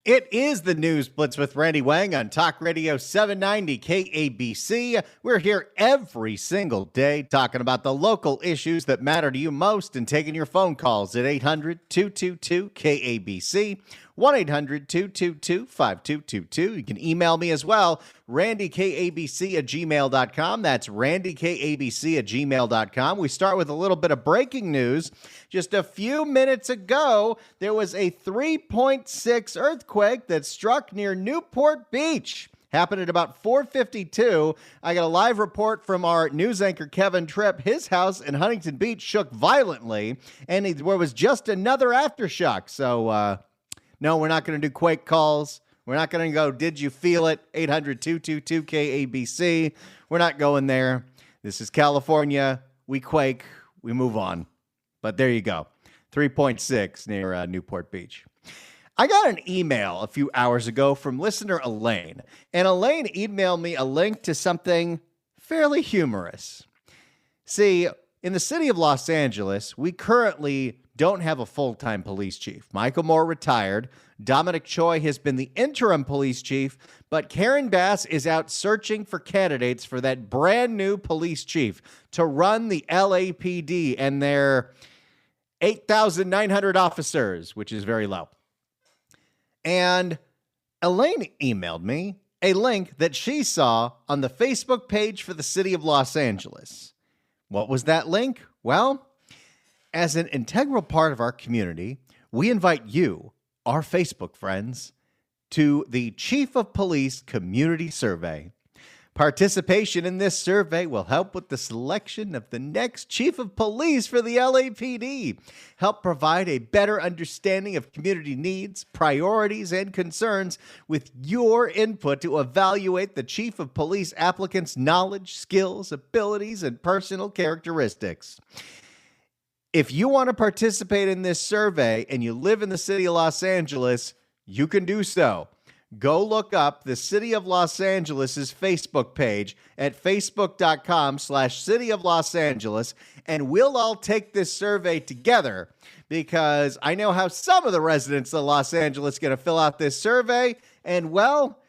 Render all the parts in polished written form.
It is the News Blitz with Randy Wang on Talk Radio 790 KABC. We're here every single day talking about the local issues that matter to you most and taking your phone calls at 800-222-KABC, 1-800-222-5222. You can email me as well, randykabc@gmail.com. That's randykabc@gmail.com. We start with a little bit of breaking news. Just a few minutes ago, there was a 3.6 earthquake that struck near Newport Beach. Happened at about 4:52. I got a live report from our news anchor, Kevin Tripp. His house in Huntington Beach shook violently, and there was just another aftershock. So, no, we're not going to do quake calls. We're not going to go, did you feel it? 800-222-KABC. We're not going there. This is California. We quake. We move on. But there you go. 3.6 near Newport Beach. I got an email a few hours ago from listener Elaine. And Elaine emailed me a link to something fairly humorous. See, in the city of Los Angeles, we currently don't have a full-time police chief. Michael Moore retired. Dominic Choi has been the interim police chief, but Karen Bass is out searching for candidates for that brand new police chief to run the LAPD and their 8,900 officers, which is very low. And Elaine emailed me a link that she saw on the Facebook page for the city of Los Angeles. What was that link? Well, as an integral part of our community, we invite you, our Facebook friends, to the Chief of Police Community Survey. Participation in this survey will help with the selection of the next Chief of Police for the LAPD, help provide a better understanding of community needs, priorities, and concerns with your input to evaluate the Chief of Police applicant's knowledge, skills, abilities, and personal characteristics. If you want to participate in this survey and you live in the city of Los Angeles, you can do so. Go look up the City of Los Angeles' Facebook page at facebook.com/City of Los Angeles, and we'll all take this survey together because I know how some of the residents of Los Angeles are going to fill out this survey, and well,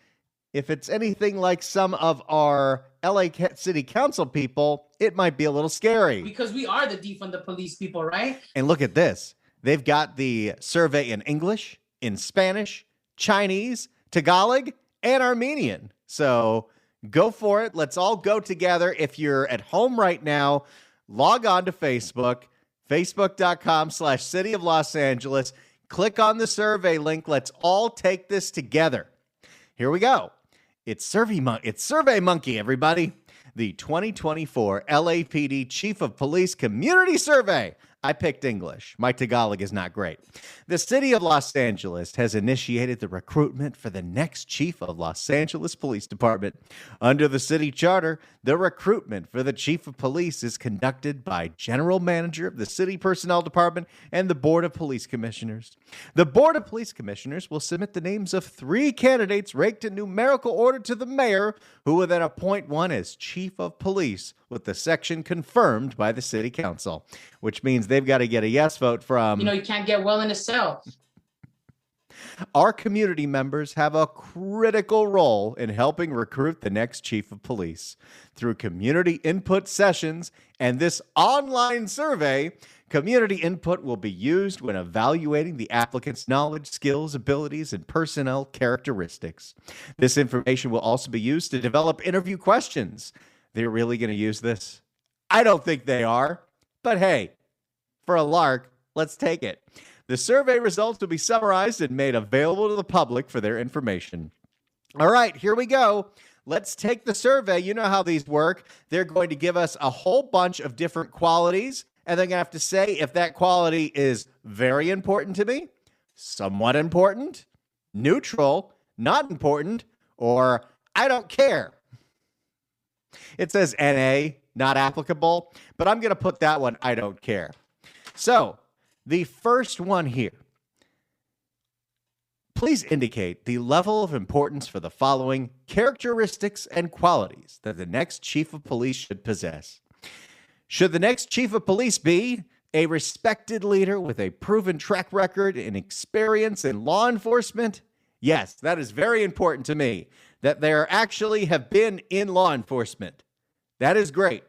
if it's anything like some of our LA City Council people, it might be a little scary. Because we are the defund the police people, right? And look at this. They've got the survey in English, in Spanish, Chinese, Tagalog, and Armenian. So go for it. Let's all go together. If you're at home right now, log on to Facebook, facebook.com/City of Los Angeles. Click on the survey link. Let's all take this together. Here we go. It's Survey Monkey, everybody. The 2024 LAPD Chief of Police Community Survey. I picked English. My Tagalog is not great. The city of Los Angeles has initiated the recruitment for the next chief of Los Angeles Police Department. Under the city charter, the recruitment for the chief of police is conducted by general manager of the city personnel department and the board of police commissioners. The board of police commissioners will submit the names of 3 candidates ranked in numerical order to the mayor, who will then appoint one as chief of police with the section confirmed by the city council, which means they've got to get a yes vote from... You can't get well in a cell. Our community members have a critical role in helping recruit the next chief of police. Through community input sessions and this online survey, community input will be used when evaluating the applicant's knowledge, skills, abilities, and personnel characteristics. This information will also be used to develop interview questions. They're really going to use this? I don't think they are, but hey, for a lark, let's take it. The survey results will be summarized and made available to the public for their information. All right, here we go. Let's take the survey. You know how these work. They're going to give us a whole bunch of different qualities, and they're going to have to say if that quality is very important to me, somewhat important, neutral, not important, or I don't care. It says NA, not applicable, but I'm going to put that one, I don't care. So, the first one here. Please indicate the level of importance for the following characteristics and qualities that the next chief of police should possess. Should the next chief of police be a respected leader with a proven track record and experience in law enforcement, Yes, that is very important to me, that there actually have been in law enforcement. That is great.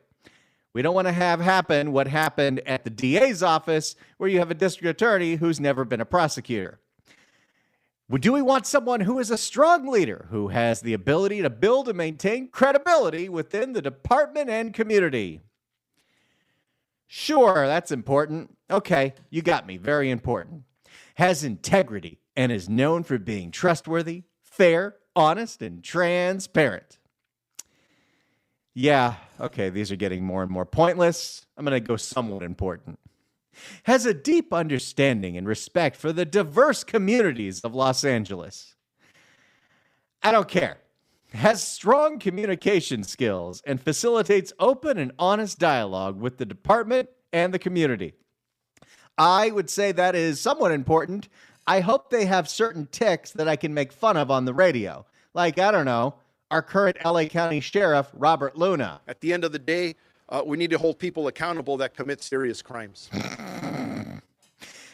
We don't want to have happen what happened at the DA's office, where you have a district attorney who's never been a prosecutor. Do we want someone who is a strong leader, who has the ability to build and maintain credibility within the department and community? Sure, that's important. Okay, you got me. Very important. Has integrity and is known for being trustworthy, fair, honest, and transparent. Yeah, okay, these are getting more and more pointless. I'm going to go somewhat important. Has a deep understanding and respect for the diverse communities of Los Angeles. I don't care. Has strong communication skills and facilitates open and honest dialogue with the department and the community. I would say that is somewhat important. I hope they have certain tics that I can make fun of on the radio. Like, I don't know, our current LA County Sheriff, Robert Luna. At the end of the day, we need to hold people accountable that commit serious crimes.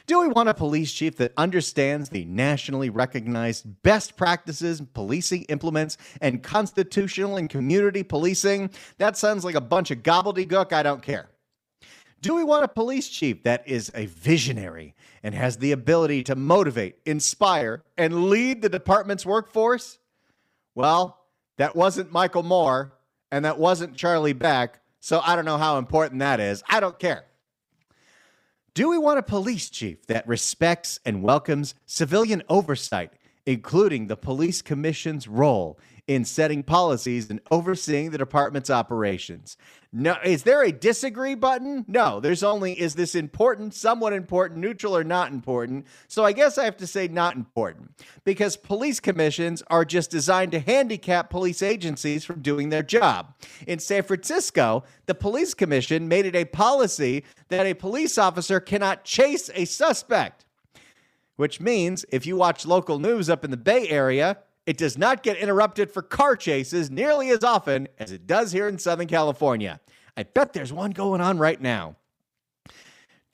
Do we want a police chief that understands the nationally recognized best practices policing implements and constitutional and community policing? That sounds like a bunch of gobbledygook. I don't care. Do we want a police chief that is a visionary and has the ability to motivate, inspire, and lead the department's workforce? Well, that wasn't Michael Moore, and that wasn't Charlie Beck, so I don't know how important that is. I don't care. Do we want a police chief that respects and welcomes civilian oversight, including the police commission's role in setting policies and overseeing the department's operations? No, is there a disagree button? No, there's only, is this important, somewhat important, neutral, or not important? So I guess I have to say not important, because police commissions are just designed to handicap police agencies from doing their job. In San Francisco, the police commission made it a policy that a police officer cannot chase a suspect, which means if you watch local news up in the Bay Area, it does not get interrupted for car chases nearly as often as it does here in Southern California. I bet there's one going on right now.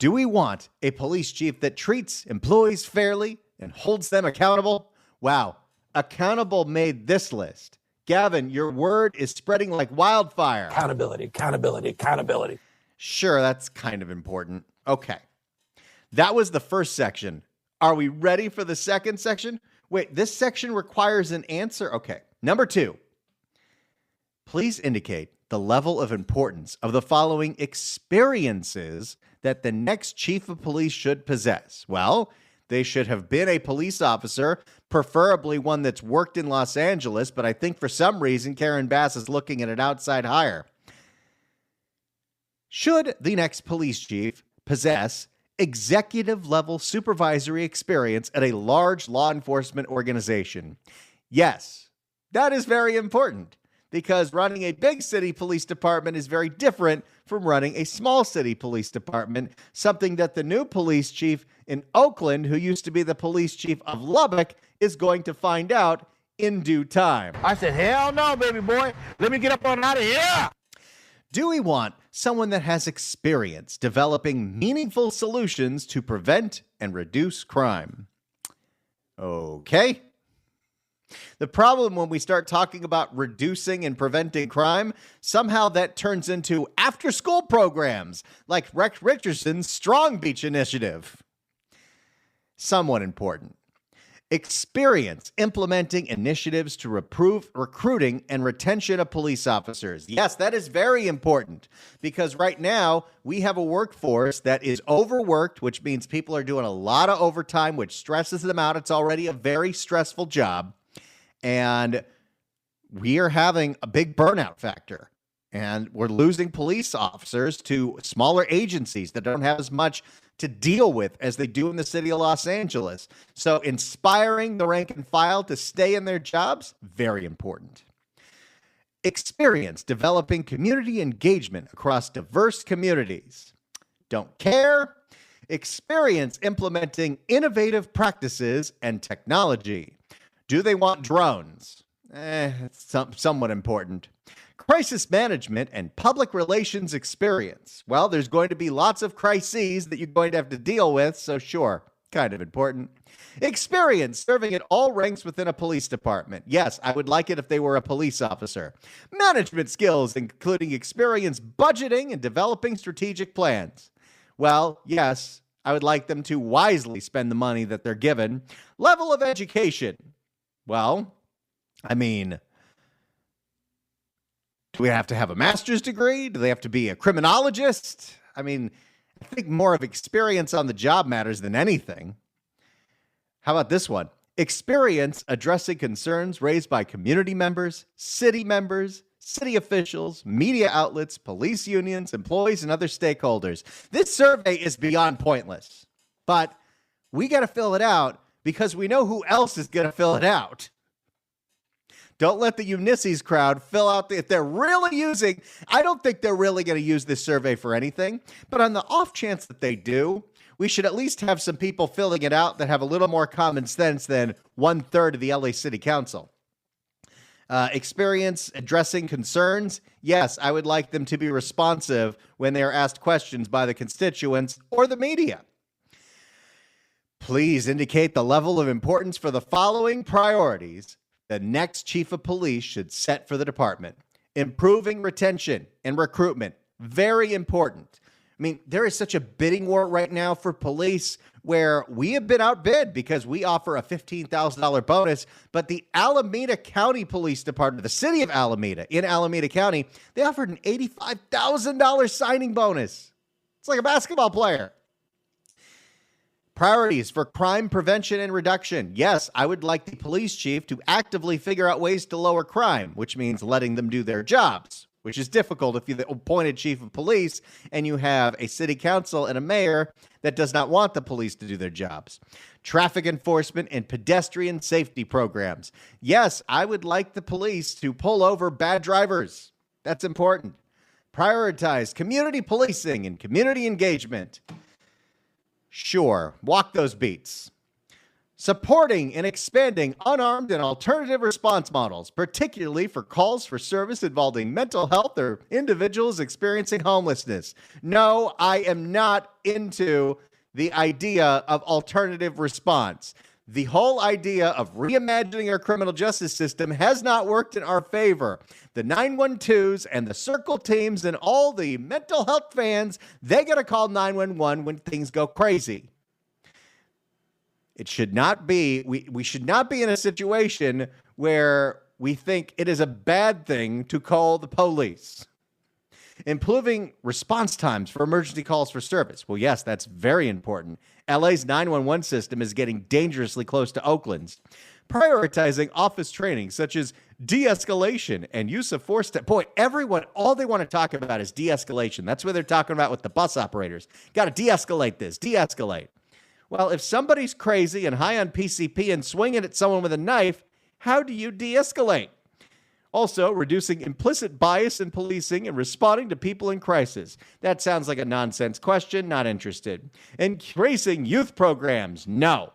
Do we want a police chief that treats employees fairly and holds them accountable? Wow, accountable made this list. Gavin, your word is spreading like wildfire. Accountability, accountability, accountability. Sure, that's kind of important. Okay. That was the first section. Are we ready for the second section? Wait, this section requires an answer? Okay. Number 2. Please indicate the level of importance of the following experiences that the next chief of police should possess. Well, they should have been a police officer, preferably one that's worked in Los Angeles, but I think for some reason Karen Bass is looking at an outside hire. Should the next police chief possess executive level supervisory experience at a large law enforcement organization? Yes, that is very important, because running a big city police department is very different from running a small city police department, something that the new police chief in Oakland, who used to be the police chief of Lubbock, is going to find out in due time. I said, hell no, baby boy. Let me get up on out of here. Do we want someone that has experience developing meaningful solutions to prevent and reduce crime? Okay. The problem when we start talking about reducing and preventing crime, somehow that turns into after-school programs like Rex Richardson's Strong Beach Initiative. Somewhat important. Experience implementing initiatives to improve recruiting and retention of police officers. Yes, that is very important, because right now we have a workforce that is overworked, which means people are doing a lot of overtime, which stresses them out. It's already a very stressful job. And we are having a big burnout factor. And we're losing police officers to smaller agencies that don't have as much to deal with as they do in the city of Los Angeles. So inspiring the rank and file to stay in their jobs, very important. Experience developing community engagement across diverse communities. Don't care. Experience implementing innovative practices and technology. Do they want drones? It's somewhat important. Crisis management and public relations experience. Well, there's going to be lots of crises that you're going to have to deal with, so sure, Kind of important. Experience serving at all ranks within a police department. Yes, I would like it if they were a police officer. Management skills, including experience budgeting and developing strategic plans. Well, yes, I would like them to wisely spend the money that they're given. Level of education. Well, I mean, do we have to have a master's degree? Do they have to be a criminologist? I mean, I think more of experience on the job matters than anything. How about this one? Experience addressing concerns raised by community members, city officials, media outlets, police unions, employees, and other stakeholders. This survey is beyond pointless, but we got to fill it out because we know who else is going to fill it out. Don't let the Ulysses crowd fill out if they're really using. I don't think they're really going to use this survey for anything, but on the off chance that they do, we should at least have some people filling it out that have a little more common sense than 1/3 of the LA City Council. Experience addressing concerns. Yes, I would like them to be responsive when they are asked questions by the constituents or the media. Please indicate the level of importance for the following priorities the next chief of police should set for the department. Improving retention and recruitment. Very important. I mean, there is such a bidding war right now for police where we have been outbid because we offer a $15,000 bonus, but the Alameda County Police Department, the city of Alameda, in Alameda County, they offered an $85,000 signing bonus. It's like a basketball player. Priorities for crime prevention and reduction. Yes, I would like the police chief to actively figure out ways to lower crime, which means letting them do their jobs, which is difficult if you're the appointed chief of police and you have a city council and a mayor that does not want the police to do their jobs. Traffic enforcement and pedestrian safety programs. Yes, I would like the police to pull over bad drivers. That's important. Prioritize community policing and community engagement. Sure, walk those beats. Supporting and expanding unarmed and alternative response models, particularly for calls for service involving mental health or individuals experiencing homelessness. No, I am not into the idea of alternative response. The whole idea of reimagining our criminal justice system has not worked in our favor. The 912s and the circle teams and all the mental health fans, they got to call 911 when things go crazy. It should not be, we should not be in a situation where we think it is a bad thing to call the police. Improving response times for emergency calls for service. Well, yes, that's very important. LA's 911 system is getting dangerously close to Oakland's. Prioritizing office training, such as de-escalation and use of force. Boy, everyone, all they want to talk about is de-escalation. That's what they're talking about with the bus operators. Got to de-escalate this, de-escalate. Well, if somebody's crazy and high on PCP and swinging at someone with a knife, how do you de-escalate? Also, reducing implicit bias in policing and responding to people in crisis. That sounds like a nonsense question, not interested. Increasing youth programs, no.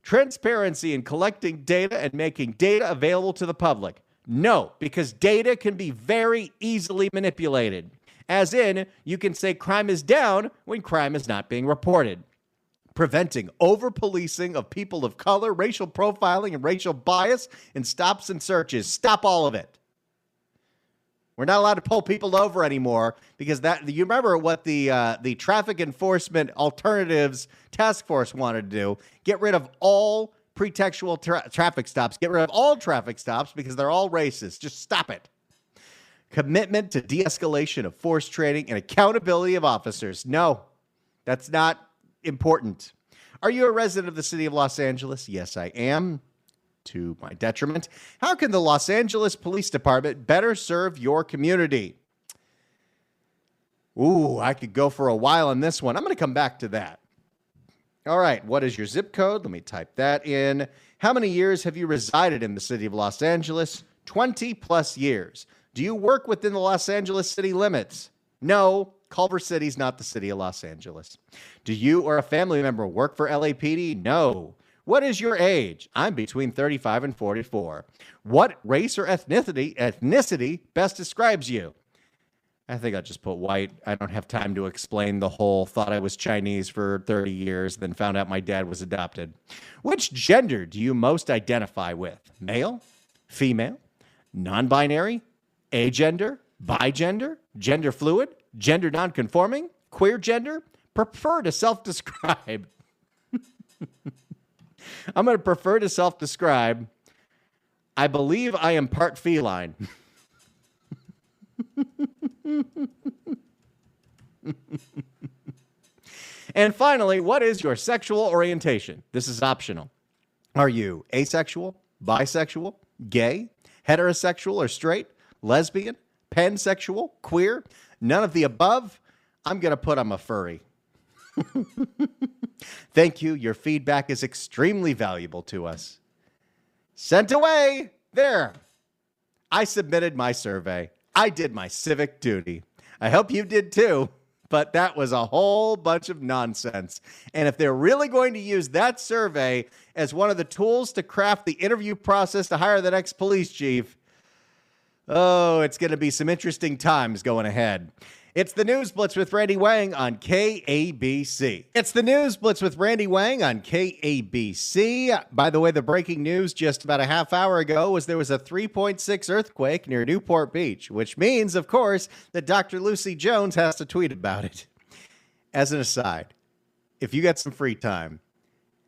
Transparency in collecting data and making data available to the public, no, because data can be very easily manipulated. As in, you can say crime is down when crime is not being reported. Preventing over-policing of people of color, racial profiling, and racial bias in stops and searches. Stop all of it. We're not allowed to pull people over anymore because that. You remember what the Traffic Enforcement Alternatives Task Force wanted to do? Get rid of all pretextual traffic stops. Get rid of all traffic stops because they're all racist. Just stop it. Commitment to de-escalation of force training and accountability of officers. No, that's not important. Are you a resident of the city of Los Angeles? Yes, I am. To my detriment. How can the Los Angeles Police Department better serve your community? Ooh, I could go for a while on this one. I'm going to come back to that. All right, what is your zip code? Let me type that in. How many years have you resided in the city of Los Angeles? 20 plus years. Do you work within the Los Angeles city limits? No. Culver City's not the city of Los Angeles. Do you or a family member work for LAPD? No. What is your age? I'm between 35 and 44. What race or ethnicity best describes you? I think I'll just put white. I don't have time to explain the whole thought I was Chinese for 30 years, then found out my dad was adopted. Which gender do you most identify with? Male? Female? Non-binary? Agender? Bigender? Gender fluid? Gender non-conforming? Queer gender? Prefer to self-describe. I'm going to prefer to self-describe. I believe I am part feline. And finally, what is your sexual orientation? This is optional. Are you asexual, bisexual, gay, heterosexual or straight, lesbian, pansexual, queer, none of the above? I'm going to put I'm a furry. Thank you. Your feedback is extremely valuable to us. Sent away. There. I submitted my survey. I did my civic duty. I hope you did too, but that was a whole bunch of nonsense. And if they're really going to use that survey as one of the tools to craft the interview process to hire the next police chief, oh, it's going to be some interesting times going ahead. It's the News Blitz with Randy Wang on KABC. It's the News Blitz with Randy Wang on KABC. By the way, the breaking news just about a half hour ago was there was a 3.6 earthquake near Newport Beach, which means, of course, that Dr. Lucy Jones has to tweet about it. As an aside, if you got some free time,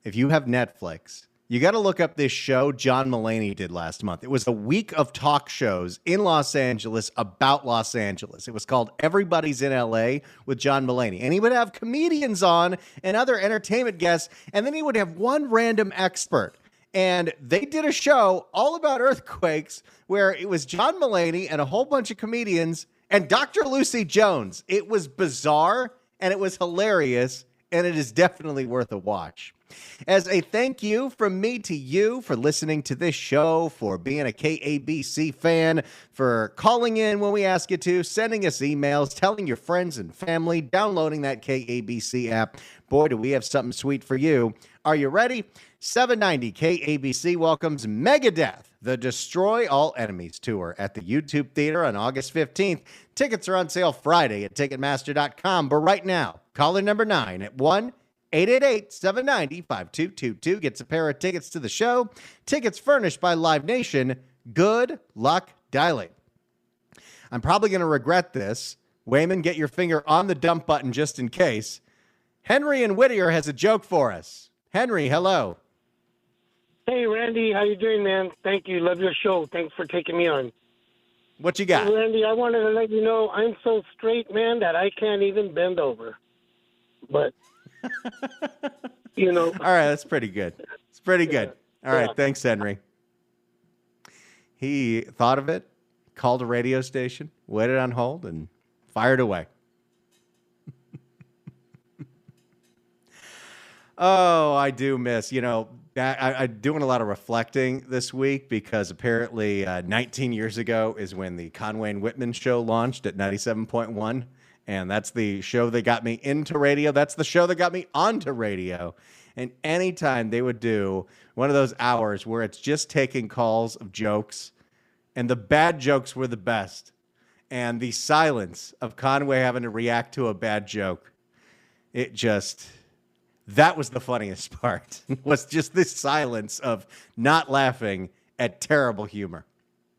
if you have Netflix, you got to look up this show John Mulaney did last month. It was a week of talk shows in Los Angeles about Los Angeles. It was called Everybody's in LA with John Mulaney. And he would have comedians on and other entertainment guests, and then he would have one random expert. And they did a show all about earthquakes where it was John Mulaney and a whole bunch of comedians and Dr. Lucy Jones. It was bizarre and it was hilarious, and it is definitely worth a watch. As a thank you from me to you for listening to this show, for being a KABC fan, for calling in when we ask you to, sending us emails, telling your friends and family, downloading that KABC app. Boy, do we have something sweet for you. Are you ready? 790 KABC welcomes Megadeth, the Destroy All Enemies tour at the YouTube Theater on August 15th. Tickets are on sale Friday at Ticketmaster.com, but right now, caller number 9 at 1-888-790-5222 gets a pair of tickets to the show. Tickets furnished by Live Nation. Good luck dialing. I'm probably going to regret this. Wayman, get your finger on the dump button just in case. Henry in Whittier has a joke for us. Henry, hello. Hey, Randy, how you doing, man? Thank you. Love your show. Thanks for taking me on. What you got? Hey, Randy, I wanted to let you know I'm so straight, man, that I can't even bend over. But, you know. All right, that's pretty good. It's pretty good. All right, thanks, Henry. He thought of it, called a radio station, waited on hold, and fired away. Oh, I do miss, I'm doing a lot of reflecting this week because apparently 19 years ago is when the Conway and Whitman show launched at 97.1. And that's the show that got me into radio. That's the show that got me onto radio. And anytime they would do one of those hours where it's just taking calls of jokes, and the bad jokes were the best, and the silence of Conway having to react to a bad joke, that was the funniest part, was just this silence of not laughing at terrible humor.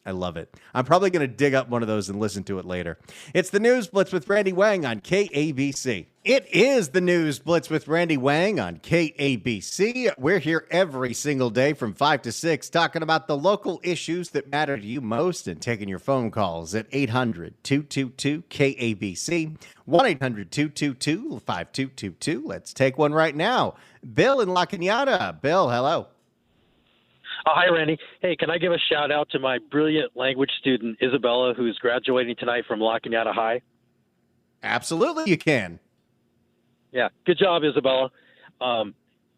I love it. I'm probably going to dig up one of those and listen to it later. It's the News Blitz with Randy Wang on KABC. It is the News Blitz with Randy Wang on KABC. We're here every single day from 5 to 6 talking about the local issues that matter to you most and taking your phone calls at 800-222-KABC, 1-800-222-5222. Let's take one right now. Bill in La Cañada. Bill, hello. Oh, hi, Randy. Hey, can I give a shout out to my brilliant language student, Isabella, who's graduating tonight from La Cañada High? Absolutely, you can. Yeah, good job, Isabella.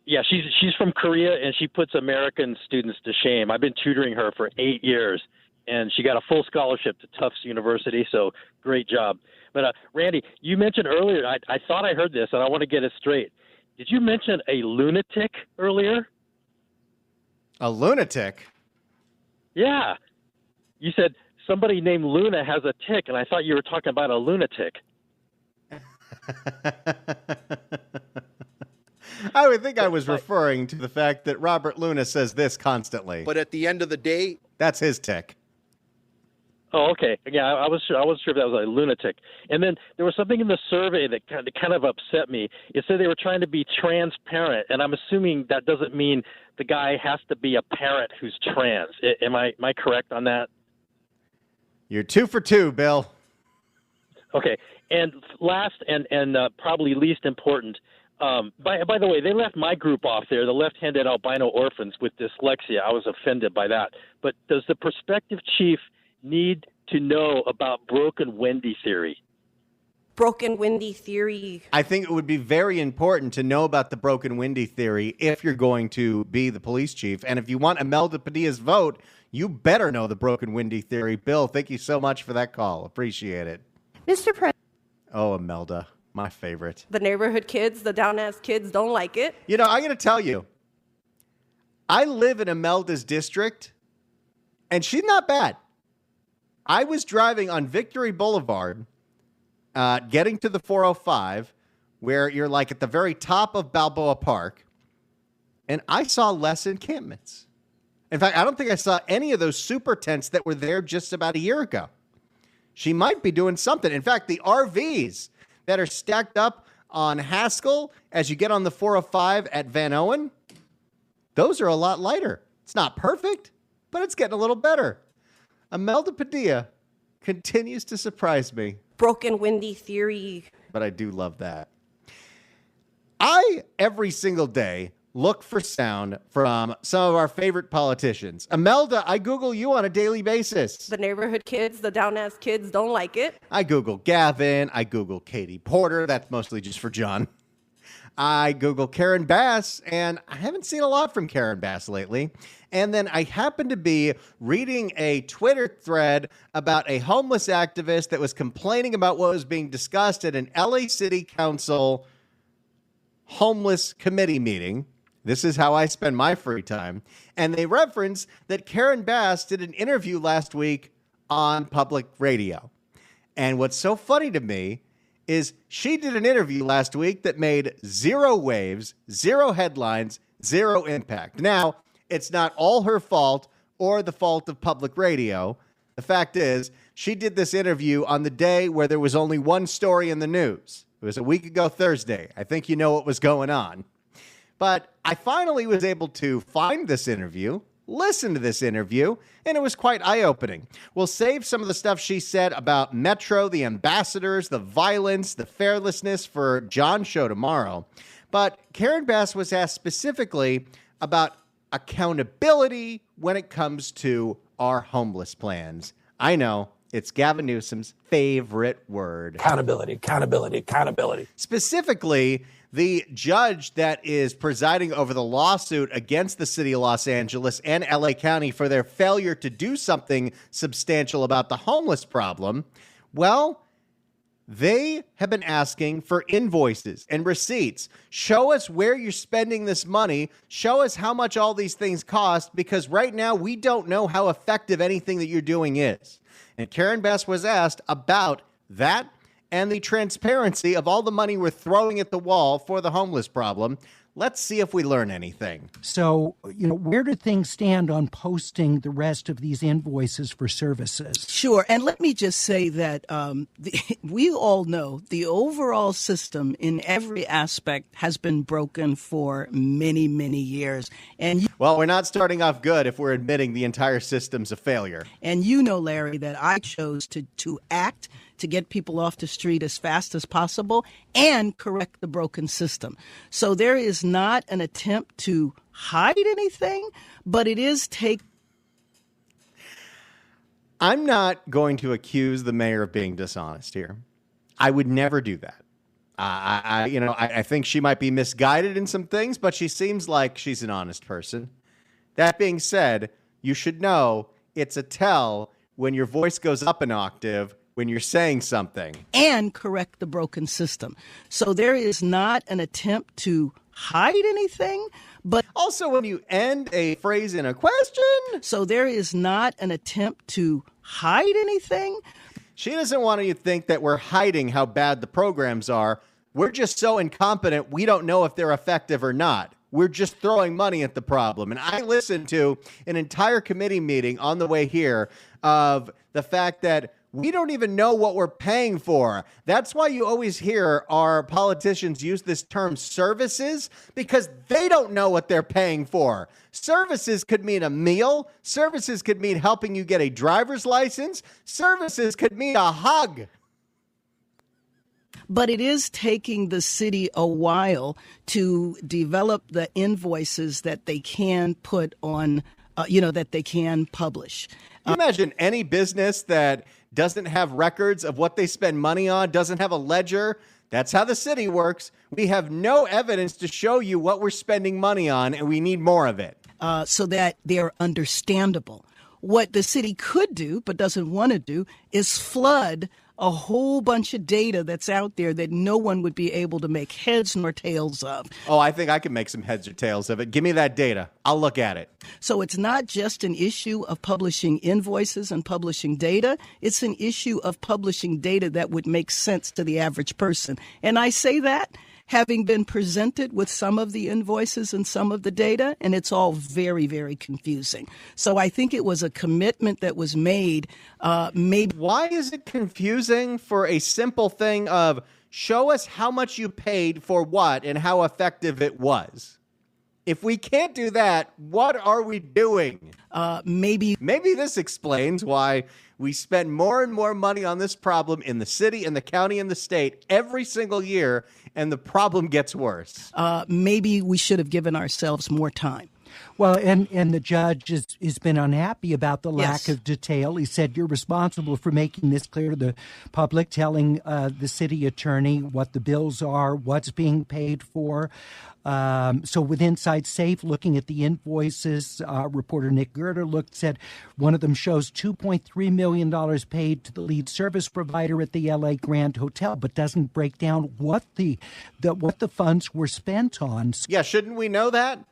She's from Korea, and she puts American students to shame. I've been tutoring her for 8 years, and she got a full scholarship to Tufts University, so great job. But, Randy, you mentioned earlier, I thought I heard this, and I want to get it straight. Did you mention a lunatic earlier? A lunatic? Yeah. You said somebody named Luna has a tick, and I thought you were talking about a lunatic. I would think I was referring to the fact that Robert Luna says this constantly. But at the end of the day, That's his tick. Oh, okay. Yeah, I was sure if that was a lunatic. And then there was something in the survey that kind of upset me. It said they were trying to be transparent, and I'm assuming that doesn't mean the guy has to be a parent who's trans. Am I correct on that? You're 2 for 2, Bill. Okay. And last and probably least important, by the way, they left my group off there, the left-handed albino orphans with dyslexia. I was offended by that. But does the prospective chief need to know about broken Wendy theory? Broken Wendy theory. I think it would be very important to know about the broken windy theory if you're going to be the police chief. And if you want Imelda Padilla's vote, you better know the broken windy theory. Bill, thank you so much for that call. Appreciate it. Mr. President. Oh, Imelda, my favorite. The neighborhood kids, the down-ass kids don't like it. You know, I'm going to tell you, I live in Imelda's district, and she's not bad. I was driving on Victory Boulevard, getting to the 405, where you're like at the very top of Balboa Park, and I saw less encampments. In fact, I don't think I saw any of those super tents that were there just about a year ago. She might be doing something. In fact, the RVs that are stacked up on Haskell as you get on the 405 at Van Owen, those are a lot lighter. It's not perfect, but it's getting a little better. Imelda Padilla continues to surprise me. Broken Wendy theory. But I do love that. I, every single day, look for sound from some of our favorite politicians. Imelda, I Google you on a daily basis. The neighborhood kids, the down-ass kids don't like it. I Google Gavin. I Google Katie Porter. That's mostly just for John. I Google Karen Bass, and I haven't seen a lot from Karen Bass lately. And then I happened to be reading a Twitter thread about a homeless activist that was complaining about what was being discussed at an LA City Council homeless committee meeting. This is how I spend my free time. And they reference that Karen Bass did an interview last week on public radio. And what's so funny to me is she did an interview last week that made 0 waves, 0 headlines, 0 impact. Now, it's not all her fault or the fault of public radio. The fact is, she did this interview on the day where there was only one story in the news. It was a week ago Thursday. I think you know what was going on. But I finally was able to find this interview, listen to this interview, and it was quite eye-opening. We'll save some of the stuff she said about Metro, the ambassadors, the violence, the fearlessness for John's show tomorrow. But Karen Bass was asked specifically about accountability when it comes to our homeless plans. I know, it's Gavin Newsom's favorite word. Accountability, accountability, accountability. Specifically, the judge that is presiding over the lawsuit against the city of Los Angeles and LA County for their failure to do something substantial about the homeless problem, well, they have been asking for invoices and receipts. Show us where you're spending this money. Show us how much all these things cost, because right now we don't know how effective anything that you're doing is. And Karen Bass was asked about that and the transparency of all the money we're throwing at the wall for the homeless problem. Let's see if we learn anything. So, where do things stand on posting the rest of these invoices for services? Sure. And let me just say that we all know the overall system in every aspect has been broken for many, many years. And well, we're not starting off good if we're admitting the entire system's a failure. And you know, Larry, that I chose to act to get people off the street as fast as possible and correct the broken system. So there is not an attempt to hide anything, but it is I'm not going to accuse the mayor of being dishonest here. I would never do that. I think she might be misguided in some things, but she seems like she's an honest person. That being said, you should know it's a tell when your voice goes up an octave when you're saying something. And correct the broken system. So there is not an attempt to hide anything, But Also, when you end a phrase in a question, so there is not an attempt to hide anything. she doesn't want you to think that we're hiding how bad the programs are. We're just so incompetent, we don't know if they're effective or not. We're just throwing money at the problem. And I listened to an entire committee meeting on the way here of the fact that we don't even know what we're paying for. That's why you always hear our politicians use this term services, because they don't know what they're paying for. Services could mean a meal. Services could mean helping you get a driver's license. Services could mean a hug. But it is taking the city a while to develop the invoices that they can put on, that they can publish. Can you imagine any business that doesn't have records of what they spend money on, doesn't have a ledger? That's how the city works. We have no evidence to show you what we're spending money on, and we need more of it. So that they're understandable. What the city could do, but doesn't want to do, is flood a whole bunch of data that's out there that no one would be able to make heads nor tails of. Oh, I think I can make some heads or tails of it. Give me that data. I'll look at it. So it's not just an issue of publishing invoices and publishing data. It's an issue of publishing data that would make sense to the average person. And I say that having been presented with some of the invoices and some of the data, and it's all very, very confusing. So I think it was a commitment that was made. Why is it confusing for a simple thing of show us how much you paid for what and how effective it was? If we can't do that, what are we doing? Maybe this explains why we spend more and more money on this problem in the city, in the county, and the state every single year, and the problem gets worse. Maybe we should have given ourselves more time. Well, and the judge has been unhappy about the lack Yes. of detail. He said you're responsible for making this clear to the public, telling the city attorney what the bills are, what's being paid for. So with Inside Safe, looking at the invoices, reporter Nick Gerder said one of them shows $2.3 million paid to the lead service provider at the LA Grand Hotel, but doesn't break down what the funds were spent on. Yeah, shouldn't we know that?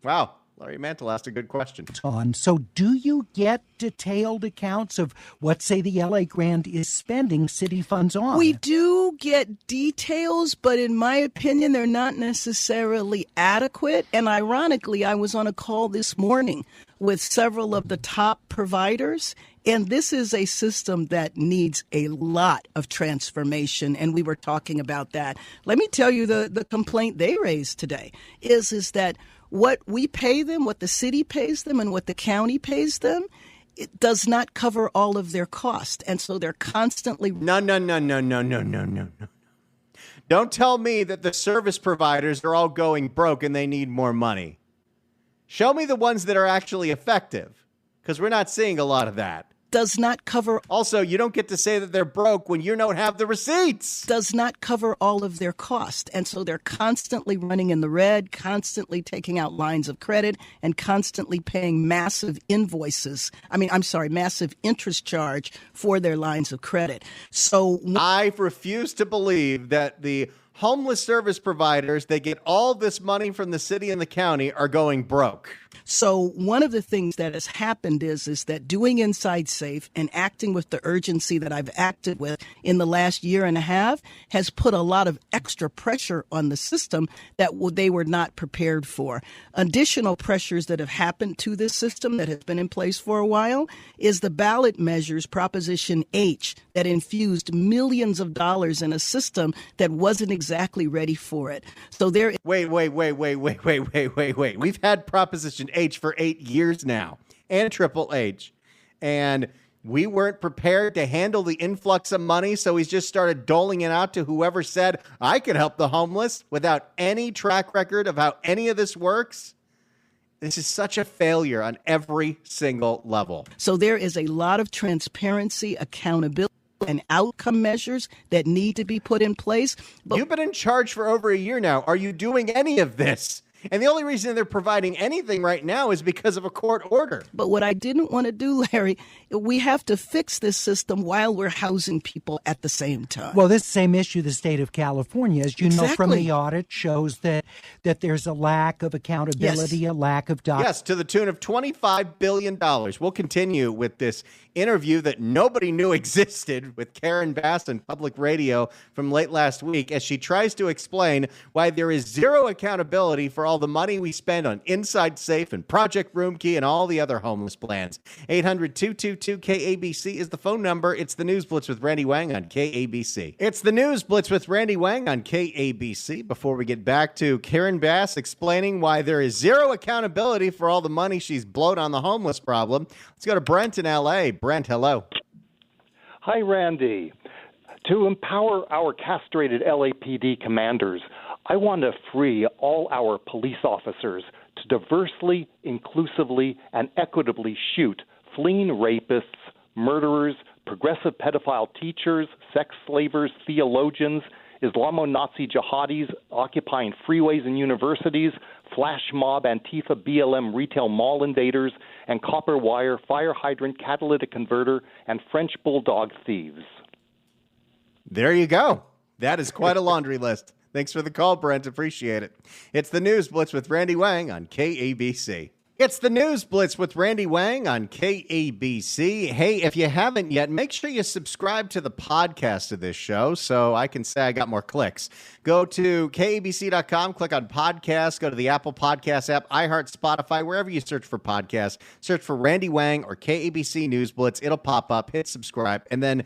Wow, Larry Mantle asked a good question. So do you get detailed accounts of what, say, the LA Grand is spending city funds on? We do get details, but in my opinion, they're not necessarily adequate. And ironically, I was on a call this morning with several of the top providers, and this is a system that needs a lot of transformation, and we were talking about that. Let me tell you the complaint they raised today is that what we pay them, what the city pays them, and what the county pays them, it does not cover all of their cost. And so they're constantly... No. Don't tell me that the service providers are all going broke and they need more money. Show me the ones that are actually effective, because we're not seeing a lot of that. Does not cover... Also, you don't get to say that they're broke when you don't have the receipts. Does not cover all of their cost. And so they're constantly running in the red, constantly taking out lines of credit, and constantly paying massive massive interest charge for their lines of credit. So I refuse to believe that the homeless service providers, they get all this money from the city and the county, are going broke. So one of the things that has happened is that doing Inside Safe and acting with the urgency that I've acted with in the last year and a half has put a lot of extra pressure on the system that they were not prepared for. Additional pressures that have happened to this system that has been in place for a while is the ballot measures Proposition H that infused millions of dollars in a system that wasn't exactly ready for it. So there. Wait. We've had Proposition H for 8 years now, and Triple H, and we weren't prepared to handle the influx of money, so he's just started doling it out to whoever said, I could help the homeless, without any track record of how any of this works. This is such a failure on every single level. So there is a lot of transparency, accountability, and outcome measures that need to be put in place. But you've been in charge for over a year now. Are you doing any of this? And the only reason they're providing anything right now is because of a court order. But what I didn't want to do, Larry, we have to fix this system while we're housing people at the same time. Well, this same issue, the state of California, as you know from Exactly. the audit, shows that there's a lack of accountability, a lack of Yes, to the tune of $25 billion. We'll continue with this interview that nobody knew existed with Karen Bass on public radio from late last week as she tries to explain why there is zero accountability for all the money we spend on Inside Safe and Project Roomkey and all the other homeless plans. 800-222-KABC is the phone number. It's the News Blitz with Randy Wang on KABC. It's the News Blitz with Randy Wang on KABC. Before we get back to Karen Bass explaining why there is zero accountability for all the money she's blowed on the homeless problem, let's go to Brent in L.A. Brent, hello. Hi, Randy. To empower our castrated LAPD commanders, I want to free all our police officers to diversely, inclusively, and equitably shoot fleeing rapists, murderers, progressive pedophile teachers, sex slavers, theologians, Islamo-Nazi jihadis occupying freeways and universities, flash mob, Antifa, BLM retail mall invaders, and copper wire, fire hydrant, catalytic converter, and French bulldog thieves. There you go. That is quite a laundry list. Thanks for the call, Brent. Appreciate it. It's the News Blitz with Randy Wang on KABC. It's the News Blitz with Randy Wang on KABC. Hey, if you haven't yet, make sure you subscribe to the podcast of this show so I can say I got more clicks. Go to KABC.com, click on podcasts, go to the Apple Podcast app, iHeart, Spotify, wherever you search for podcasts. Search for Randy Wang or KABC News Blitz. It'll pop up. Hit subscribe. And then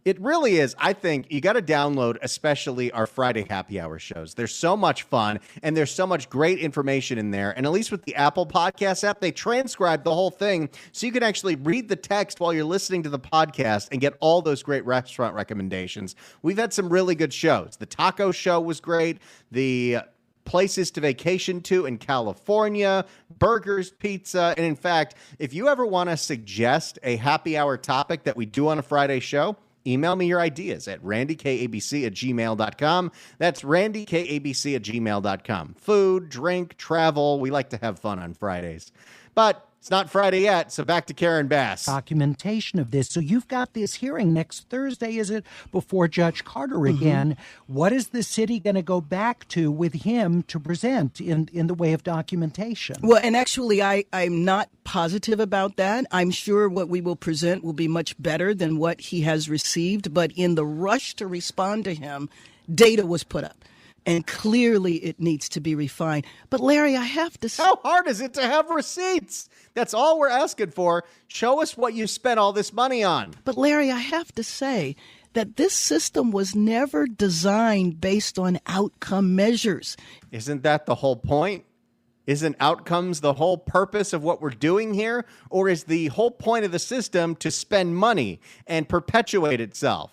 it really is. I think you got to download, especially our Friday happy hour shows. They're so much fun and there's so much great information in there. And at least with the Apple Podcast app, they transcribe the whole thing so you can actually read the text while you're listening to the podcast and get all those great restaurant recommendations. We've had some really good shows. The taco show was great. The places to vacation to in California, burgers, pizza. And in fact, if you ever want to suggest a happy hour topic that we do on a Friday show, email me your ideas at randykabc@gmail.com. That's randykabc@gmail.com. Food, drink, travel. We like to have fun on Fridays. But it's not Friday yet, so back to Karen Bass. documentation of this. So you've got this hearing next Thursday, is it, before Judge Carter again? What is the city going to go back to with him to present in the way of documentation? Well, and actually, I'm not positive about that. I'm sure what we will present will be much better than what he has received. But in the rush to respond to him, data was put up. And clearly it needs to be refined. But Larry, I have to say, how hard is it to have receipts? That's all we're asking for. Show us what you spent all this money on. But Larry, I have to say that this system was never designed based on outcome measures. Isn't that the whole point? Isn't outcomes the whole purpose of what we're doing here? Or is the whole point of the system to spend money and perpetuate itself?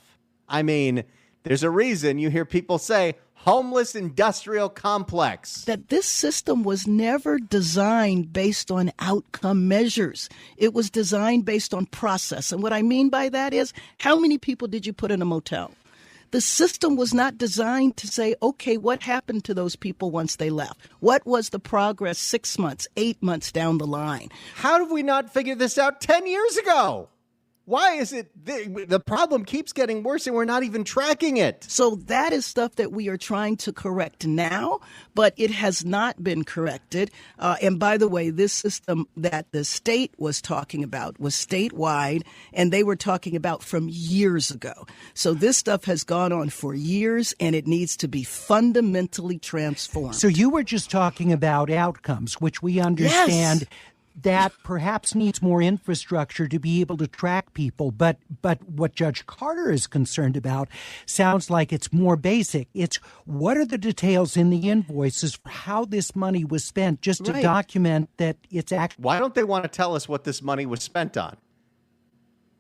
I mean, there's a reason you hear people say, homeless industrial complex. That this system was never designed based on outcome measures. It was designed based on process. And what I mean by that is, how many people did you put in a motel? The system was not designed to say, okay, what happened to those people once they left? What was the progress 6 months, 8 months down the line? How did we not figure this out 10 years ago? Why is it the problem keeps getting worse and we're not even tracking it? So that is stuff that we are trying to correct now, but it has not been corrected. And by the way, this system that the state was talking about was statewide, and they were talking about from years ago. So this stuff has gone on for years, and it needs to be fundamentally transformed. So you were just talking about outcomes, which we understand. Yes. That perhaps needs more infrastructure to be able to track people. But what Judge Carter is concerned about sounds like it's more basic. It's what are the details in the invoices for how this money was spent, just to document that it's actually. Why don't they want to tell us what this money was spent on?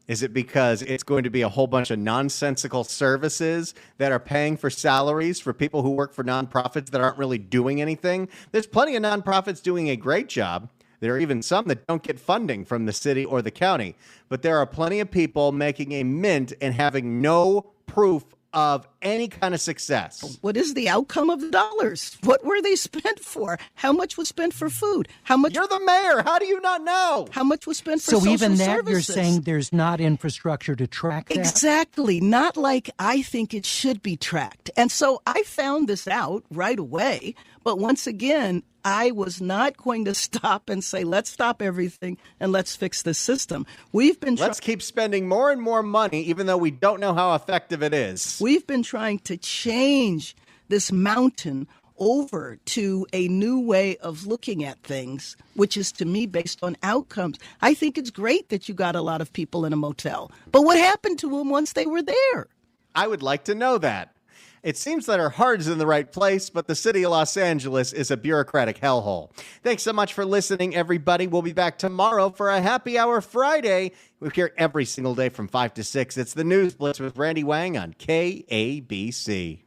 Is it because it's going to be a whole bunch of nonsensical services that are paying for salaries for people who work for nonprofits that aren't really doing anything? There's plenty of nonprofits doing a great job. There are even some that don't get funding from the city or the county. But there are plenty of people making a mint and having no proof of any kind of success. What is the outcome of the dollars? What were they spent for? How much was spent for food? How much? You're the mayor. How do you not know? How much was spent for So social even that, services? you're saying there's not infrastructure to track that? Exactly. Not like I think it should be tracked. And so I found this out right away. But once again, I was not going to stop and say, let's stop everything and let's fix this system. Let's keep spending more and more money, even though we don't know how effective it is. We've been trying to change this mountain over to a new way of looking at things, which is to me based on outcomes. I think it's great that you got a lot of people in a motel, but what happened to them once they were there? I would like to know that. It seems that our heart is in the right place, but the city of Los Angeles is a bureaucratic hellhole. Thanks so much for listening, everybody. We'll be back tomorrow for a Happy Hour Friday. We're here every single day from 5 to 6. It's the News Blitz with Randy Wang on KABC.